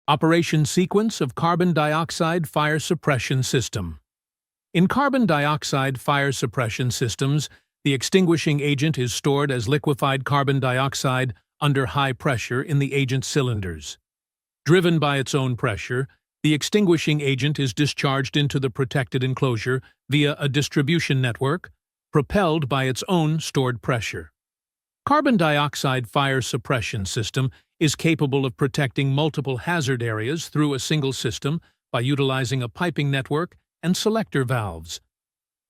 Operation sequence of carbon dioxide fire suppression system. In carbon dioxide fire suppression systems, the extinguishing agent is stored as liquefied carbon dioxide under high pressure in the agent cylinders. Driven by its own pressure, the extinguishing agent is discharged into the protected enclosure via a distribution network, propelled by its own stored pressure. Carbon dioxide fire suppression system is capable of protecting multiple hazard areas through a single system by utilizing a piping network and selector valves.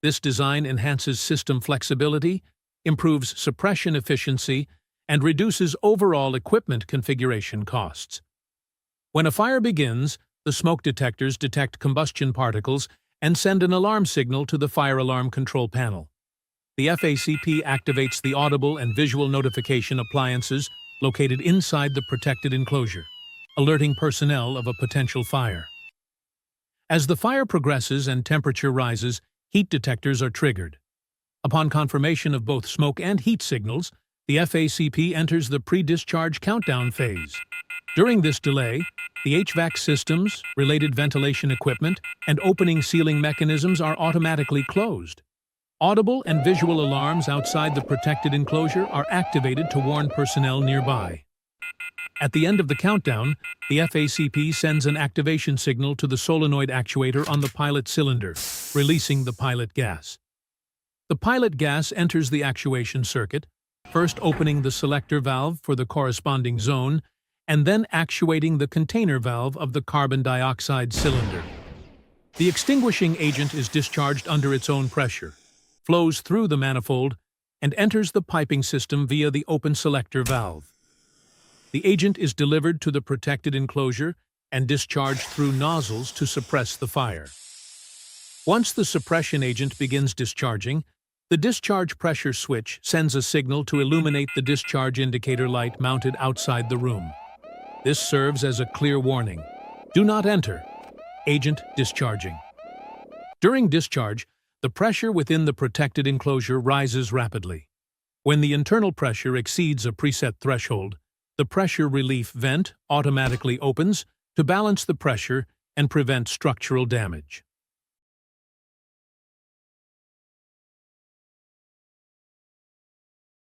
This design enhances system flexibility, improves suppression efficiency, and reduces overall equipment configuration costs. When a fire begins, the smoke detectors detect combustion particles and send an alarm signal to the fire alarm control panel. The FACP activates the audible and visual notification appliances located inside the protected enclosure, alerting personnel of a potential fire. As the fire progresses and temperature rises, heat detectors are triggered. Upon confirmation of both smoke and heat signals, the FACP enters the pre-discharge countdown phase. During this delay, the HVAC systems, related ventilation equipment, and opening sealing mechanisms are automatically closed. Audible and visual alarms outside the protected enclosure are activated to warn personnel nearby. At the end of the countdown, the FACP sends an activation signal to the solenoid actuator on the pilot cylinder, releasing the pilot gas. The pilot gas enters the actuation circuit, first opening the selector valve for the corresponding zone, and then actuating the container valve of the carbon dioxide cylinder. The extinguishing agent is discharged under its own pressure, flows through the manifold, and enters the piping system via the open selector valve. The agent is delivered to the protected enclosure and discharged through nozzles to suppress the fire. Once the suppression agent begins discharging, the discharge pressure switch sends a signal to illuminate the discharge indicator light mounted outside the room. This serves as a clear warning. Do not enter. Agent discharging. During discharge, the pressure within the protected enclosure rises rapidly. When the internal pressure exceeds a preset threshold, the pressure relief vent automatically opens to balance the pressure and prevent structural damage.